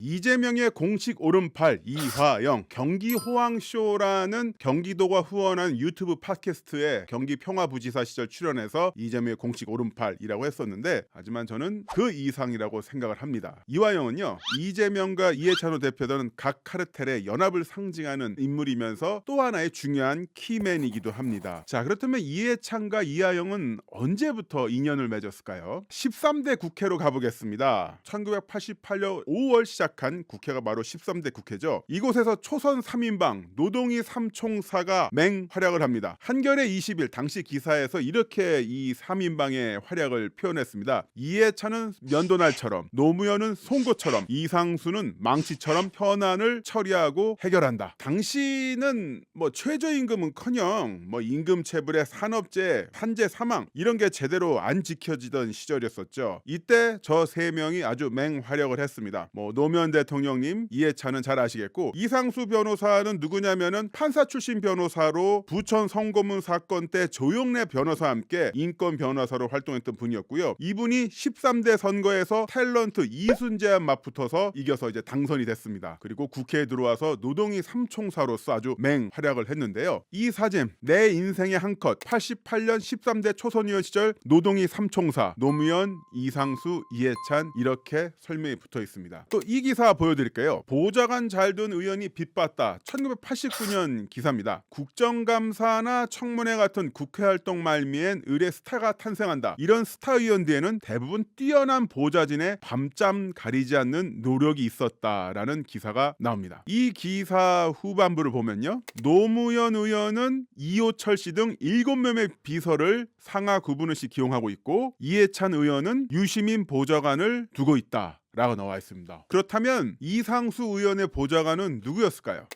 이재명의 공식 오른팔 이화영 경기호황쇼라는 경기도가 후원한 유튜브 팟캐스트에 경기평화부지사 시절 출연해서 이재명의 공식 오른팔이라고 했었는데, 하지만 저는 그 이상이라고 생각을 합니다. 이화영은요, 이재명과 이해찬 대표는 각 카르텔의 연합을 상징하는 인물이면서 또 하나의 중요한 키맨이기도 합니다. 자, 그렇다면 이해찬과 이화영은 언제부터 인연을 맺었을까요? 13대 국회로 가보겠습니다. 1988년 5월 시작한 국회가 바로 13대 국회죠. 이곳에서 초선 3인방 노동희 3총사가 맹활약을 합니다. 한겨레 20일 당시 기사에서 이렇게 이 3인방의 활약을 표현했습니다. 이해찬은 면도날처럼, 노무현은 송곳처럼, 이상수는 망치처럼 현안을 처리하고 해결한다. 당시는 최저임금은커녕 임금체불의 산업재해, 환재 사망 이런 게 제대로 안 지켜지던 시절이었었죠. 이때 저 세 명이 아주 맹활약을 했습니다. 노무현 대통령님, 이해찬은 잘 아시겠고, 이상수 변호사는 누구냐면은 판사 출신 변호사로 부천 성고문 사건 때 조영래 변호사와 함께 인권 변호사로 활동했던 분이었고요. 이분이 13대 선거에서 탤런트 이순재와 맞붙어서 이겨서 이제 당선이 됐습니다. 그리고 국회에 들어와서 노동희 3총사로서 아주 맹활약을 했는데요. 이 사진, 내 인생의 한 컷, 88년 13대 초선의원 시절 노동희 3총사, 노무현, 이상수, 이해찬 이렇게 설명이 붙어 있습니다. 또 이 기사 보여드릴게요. 보좌관 잘 둔 의원이 빚봤다. 1989년 기사입니다. 국정감사나 청문회 같은 국회 활동 말미엔 의례 스타가 탄생한다. 이런 스타 의원 뒤에는 대부분 뛰어난 보좌진의 밤잠 가리지 않는 노력이 있었다라는 기사가 나옵니다. 이 기사 후반부를 보면요, 노무현 의원은 이호철 씨 등 7명의 비서를 상하 구분을씩 기용하고 있고, 이해찬 의원은 유시민 보좌관을 두고 있다 라고 나와 있습니다. 그렇다면 이상수 의원의 보좌관은 누구였을까요?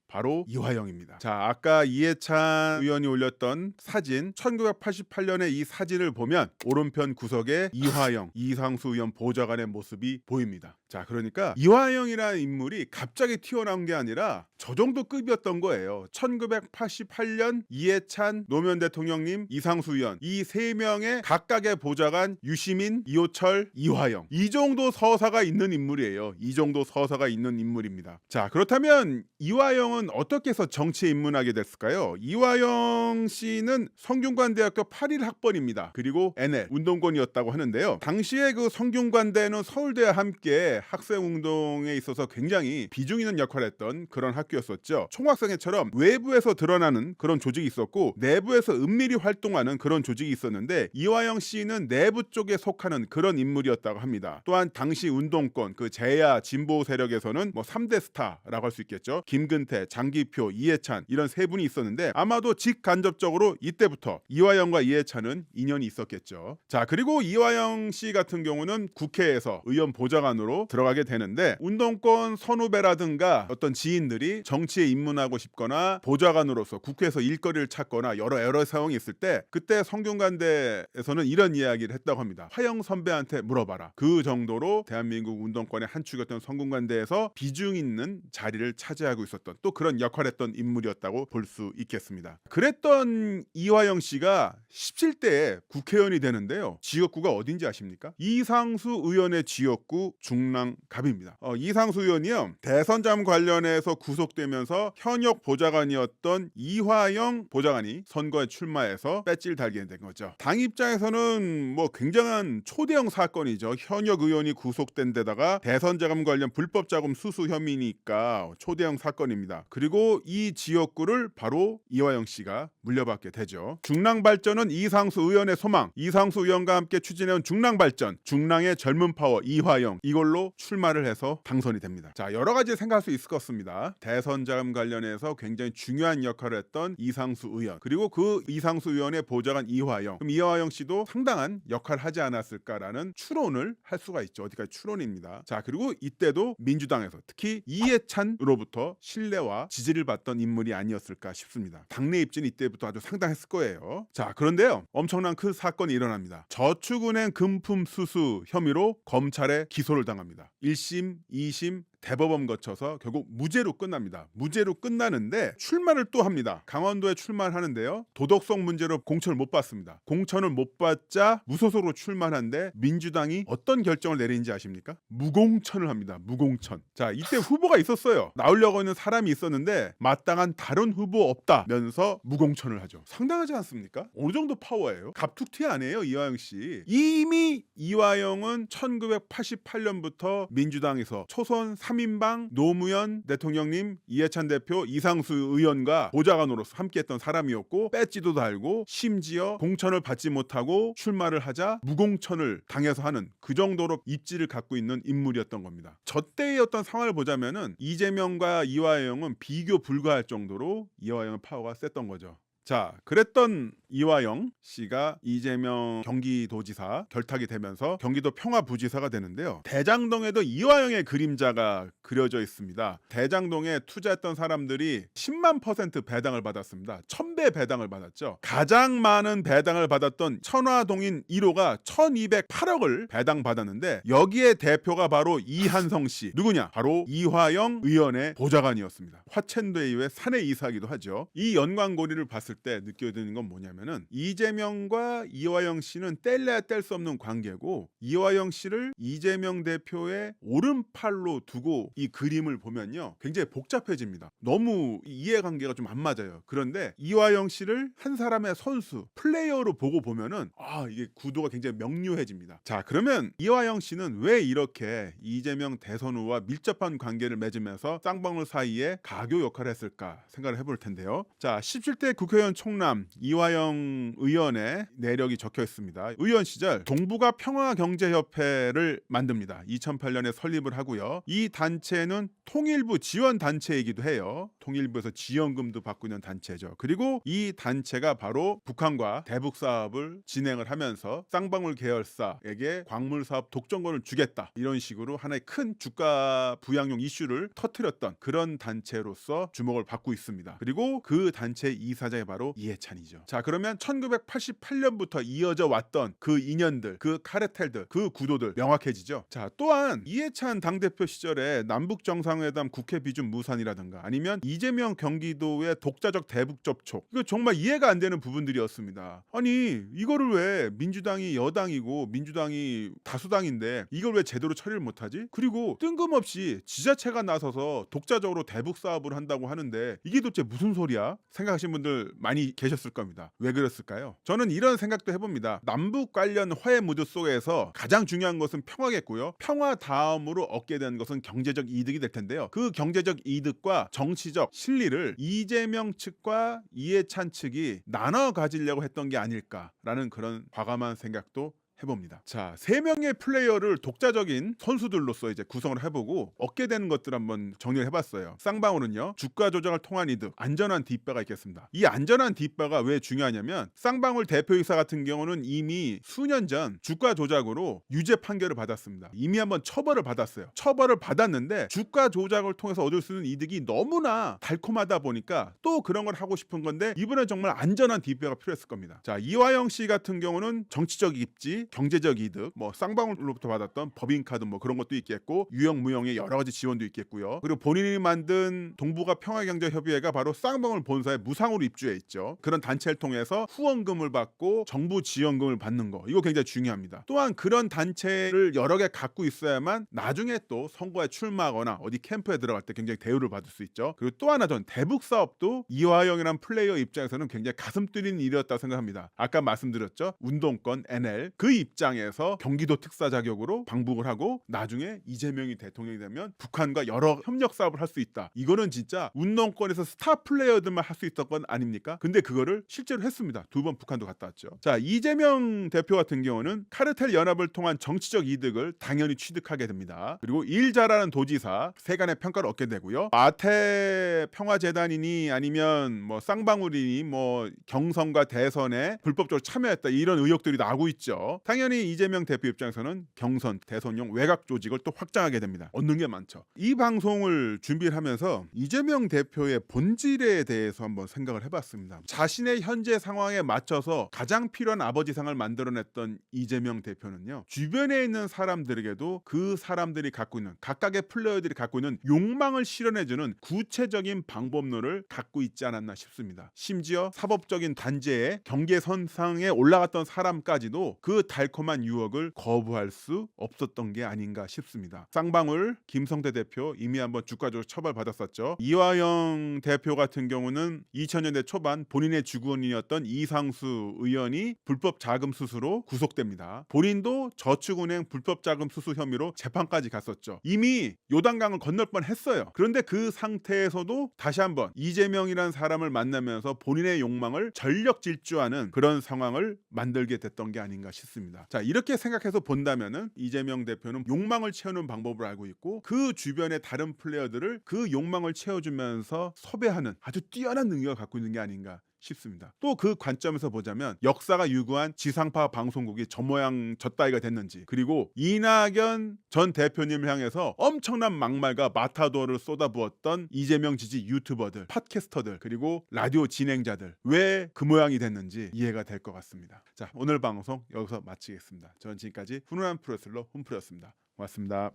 바로 이화영입니다. 자, 아까 이해찬 의원이 올렸던 사진, 1988년의 이 사진을 보면 오른편 구석에 이화영, 이상수 의원 보좌관의 모습이 보입니다. 자, 그러니까 이화영이라는 인물이 갑자기 튀어나온 게 아니라 저 정도 급이었던 거예요. 1988년 이해찬, 노무현 대통령님, 이상수 의원 이 세 명의 각각의 보좌관 유시민, 이호철, 이화영, 이 정도 서사가 있는 인물이에요. 이 정도 서사가 있는 인물입니다. 자, 그렇다면 이화영은 어떻게 해서 정치에 입문하게 됐을까요? 이화영 씨는 성균관대학교 81학번입니다. 그리고 NL 운동권이었다고 하는데요. 당시에 그 성균관대는 서울대와 함께 학생운동에 있어서 굉장히 비중 있는 역할을 했던 그런 학교였었죠. 총학생회처럼 외부에서 드러나는 그런 조직이 있었고, 내부에서 은밀히 활동하는 그런 조직이 있었는데, 이화영 씨는 내부 쪽에 속하는 그런 인물이었다고 합니다. 또한 당시 운동권, 그 제야 진보 세력에서는 3대 스타라고 할 수 있겠죠. 김근태, 장기표, 이해찬 이런 세 분이 있었는데, 아마도 직간접적으로 이때부터 이화영과 이해찬은 인연이 있었겠죠. 자, 그리고 이화영 씨 같은 경우는 국회에서 의원 보좌관으로 들어가게 되는데, 운동권 선후배라든가 어떤 지인들이 정치에 입문하고 싶거나 보좌관으로서 국회에서 일거리를 찾거나 여러 상황이 있을 때, 그때 성균관대에서는 이런 이야기를 했다고 합니다. 화영 선배한테 물어봐라. 그 정도로 대한민국 운동권의 한 축이었던 성균관대에서 비중 있는 자리를 차지하고 있었던, 또 그런 역할을 했던 인물이었다고 볼 수 있겠습니다. 그랬던 이화영 씨가 17대에 국회의원이 되는데요. 지역구가 어딘지 아십니까? 이상수 의원의 지역구 중랑갑입니다. 이상수 의원이요, 대선잠 관련해서 구속되면서 현역 보좌관이었던 이화영 보좌관이 선거에 출마해서 배지를 달게 된 거죠. 당 입장에서는 굉장한 초대형 사건이죠. 현역 의원이 구속된 데다가 대선자금 관련 불법 자금 수수 혐의니까 초대형 사건입니다. 그리고 이 지역구를 바로 이화영 씨가 물려받게 되죠. 중랑발전은 이상수 의원의 소망, 이상수 의원과 함께 추진해온 중랑발전, 중랑의 젊은 파워 이화영, 이걸로 출마를 해서 당선이 됩니다. 자, 여러 가지 생각할 수 있을 것 같습니다. 대선 자금 관련해서 굉장히 중요한 역할을 했던 이상수 의원, 그리고 그 이상수 의원의 보좌관 이화영, 그럼 이화영 씨도 상당한 역할을 하지 않았을까라는 추론을 할 수가 있죠. 어디까지 추론입니다. 자, 그리고 이때도 민주당에서 특히 이해찬으로부터 신뢰와 지지를 받던 인물이 아니었을까 싶습니다. 당내 입지는 이때부터 아주 상당했을 거예요. 자, 그런데요, 엄청난 큰 사건이 일어납니다. 저축은행 금품 수수 혐의로 검찰에 기소를 당합니다. 1심, 2심, 대법원 거쳐서 결국 무죄로 끝납니다. 무죄로 끝나는데 출마를 또 합니다. 강원도에 출마를 하는데요. 도덕성 문제로 공천을 못 받습니다. 공천을 못 받자 무소속으로 출마하는데 민주당이 어떤 결정을 내리는지 아십니까? 무공천을 합니다. 무공천. 자, 이때 후보가 있었어요. 나오려고 하는 사람이 있었는데 마땅한 다른 후보 없다면서 무공천을 하죠. 상당하지 않습니까? 어느 정도 파워예요? 갑툭튀 아니에요, 이화영 씨. 이미 이화영은 1988년부터 민주당에서 초선 3인방 노무현 대통령님, 이해찬 대표, 이상수 의원과 보좌관으로서 함께했던 사람이었고 배지도 달고 심지어 공천을 받지 못하고 출마를 하자 무공천을 당해서 하는 그 정도로 입지를 갖고 있는 인물이었던 겁니다. 저 때의 어떤 상황을 보자면은 이재명과 이화영은 비교 불가할 정도로 이화영의 파워가 셌던 거죠. 자, 그랬던 이화영 씨가 이재명 경기도지사 결탁이 되면서 경기도 평화부지사가 되는데요. 대장동에도 이화영의 그림자가 그려져 있습니다. 대장동에 투자했던 사람들이 10만% 배당을 받았습니다. 1000배 배당을 받았죠. 가장 많은 배당을 받았던 천화동인 1호가 1208억을 배당받았는데 여기에 대표가 바로 이한성 씨. 누구냐? 바로 이화영 의원의 보좌관이었습니다. 화천대 이후에 사내 이사기도 하죠. 이 연관고리를 봤을 때 느껴지는 건 뭐냐면은 이재명과 이화영 씨는 뗄래야 뗄 수 없는 관계고 이화영 씨를 이재명 대표의 오른팔로 두고 이 그림을 보면요 굉장히 복잡해집니다. 너무 이해관계가 좀 안 맞아요. 그런데 이화영 씨를 한 사람의 선수 플레이어로 보고 보면은 이게 구도가 굉장히 명료해집니다. 자, 그러면 이화영 씨는 왜 이렇게 이재명 대선 후와 밀접한 관계를 맺으면서 쌍방울 사이에 가교 역할을 했을까 생각을 해볼 텐데요. 자, 17대 국회의원 총남 이화영 의원의 내력이 적혀 있습니다. 의원 시절 동북아 평화경제협회를 만듭니다. 2008년에 설립을 하고요. 이 단체는 통일부 지원 단체이기도 해요. 통일부에서 지원금도 받고 있는 단체죠. 그리고 이 단체가 바로 북한과 대북 사업을 진행을 하면서 쌍방울 계열사에게 광물 사업 독점권을 주겠다, 이런 식으로 하나의 큰 주가 부양용 이슈를 터뜨렸던 그런 단체로서 주목을 받고 있습니다. 그리고 그 단체 이사장이 바로 이해찬이죠. 자, 그러면 1988년부터 이어져 왔던 그 인연들, 그 카르텔들, 그 구도들 명확해지죠. 자, 또한 이해찬 당대표 시절에 남북 정상회담 국회 비준 무산이라든가 아니면 이재명 경기도의 독자적 대북 접촉, 이거 정말 이해가 안 되는 부분들이었습니다. 아니, 이거를 왜 민주당이 여당이고 민주당이 다수당인데 이걸 왜 제대로 처리를 못하지? 그리고 뜬금없이 지자체가 나서서 독자적으로 대북 사업을 한다고 하는데 이게 도대체 무슨 소리야? 생각하시는 분들 많이 계셨을 겁니다. 왜 그랬을까요? 저는 이런 생각도 해봅니다. 남북 관련 화해 무드 속에서 가장 중요한 것은 평화겠고요. 평화 다음으로 얻게 되는 것은 경제적 이득이 될 텐데요. 그 경제적 이득과 정치적 실리를 이재명 측과 이해찬 측이 나눠 가지려고 했던 게 아닐까라는 그런 과감한 생각도 해봅니다. 자, 3명의 플레이어를 독자적인 선수들로서 이제 구성을 해보고 얻게 되는 것들 한번 정리를 해봤어요. 쌍방울은요, 주가 조작을 통한 이득, 안전한 뒷바가 있겠습니다. 이 안전한 뒷바가 왜 중요하냐면 쌍방울 대표이사 같은 경우는 이미 수년 전 주가 조작으로 유죄 판결을 받았습니다. 이미 한번 처벌을 받았어요. 처벌을 받았는데 주가 조작을 통해서 얻을 수 있는 이득이 너무나 달콤하다 보니까 또 그런 걸 하고 싶은 건데 이번엔 정말 안전한 뒷바가 필요했을 겁니다. 자, 이화영 씨 같은 경우는 정치적 입지, 경제적 이득, 뭐 쌍방울로부터 받았던 법인카드 뭐 그런 것도 있겠고 유형 무형의 여러 가지 지원도 있겠고요. 그리고 본인이 만든 동북아 평화경제협의회가 바로 쌍방울 본사에 무상으로 입주해 있죠. 그런 단체를 통해서 후원금을 받고 정부 지원금을 받는 거, 이거 굉장히 중요합니다. 또한 그런 단체를 여러 개 갖고 있어야만 나중에 또 선거에 출마하거나 어디 캠프에 들어갈 때 굉장히 대우를 받을 수 있죠. 그리고 또 하나, 전 대북 사업도 이화영이란 플레이어 입장에서는 굉장히 가슴 뛰는 일이었다고 생각합니다. 아까 말씀드렸죠. 운동권 NL 그 입장에서 경기도 특사 자격으로 방북을 하고 나중에 이재명이 대통령이 되면 북한과 여러 협력 사업을 할 수 있다. 이거는 진짜 운동권에서 스타 플레이어들만 할 수 있던 건 아닙니까? 근데 그거를 실제로 했습니다. 2번 북한도 갔다 왔죠. 자, 이재명 대표 같은 경우는 카르텔 연합을 통한 정치적 이득을 당연히 취득하게 됩니다. 그리고 일 잘하는 도지사, 세간의 평가를 얻게 되고요. 아태 평화재단이니 아니면 뭐 쌍방울이니 뭐 경선과 대선에 불법적으로 참여했다, 이런 의혹들이 나오고 있죠. 당연히 이재명 대표 입장에서는 경선, 대선용 외곽 조직을 또 확장하게 됩니다. 얻는 게 많죠. 이 방송을 준비를 하면서 이재명 대표의 본질에 대해서 한번 생각을 해봤습니다. 자신의 현재 상황에 맞춰서 가장 필요한 아버지상을 만들어냈던 이재명 대표는요, 주변에 있는 사람들에게도 그 사람들이 갖고 있는, 각각의 플레이어들이 갖고 있는 욕망을 실현해주는 구체적인 방법론을 갖고 있지 않았나 싶습니다. 심지어 사법적인 단죄에 경계선상에 올라갔던 사람까지도 그 달콤한 유혹을 거부할 수 없었던 게 아닌가 싶습니다. 쌍방울 김성태 대표 이미 한번 주가적으로 처벌받았었죠. 이화영 대표 같은 경우는 2000년대 초반 본인의 주군이었던 이상수 의원이 불법 자금 수수로 구속됩니다. 본인도 저축은행 불법 자금 수수 혐의로 재판까지 갔었죠. 이미 요단강을 건널 뻔했어요. 그런데 그 상태에서도 다시 한번 이재명이라는 사람을 만나면서 본인의 욕망을 전력 질주하는 그런 상황을 만들게 됐던 게 아닌가 싶습니다. 자, 이렇게 생각해서 본다면은 이재명 대표는 욕망을 채우는 방법을 알고 있고 그 주변의 다른 플레이어들을 그 욕망을 채워주면서 섭외하는 아주 뛰어난 능력을 갖고 있는 게 아닌가 싶습니다. 또 그 관점에서 보자면 역사가 유구한 지상파 방송국이 저 모양 저 따위가 됐는지, 그리고 이낙연 전 대표님을 향해서 엄청난 막말과 마타도를 쏟아부었던 이재명 지지 유튜버들, 팟캐스터들, 그리고 라디오 진행자들 왜 그 모양이 됐는지 이해가 될 것 같습니다. 자, 오늘 방송 여기서 마치겠습니다. 저는 지금까지 훈훈한 프로레슬러 훈프로였습니다. 고맙습니다.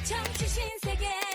정치 신세계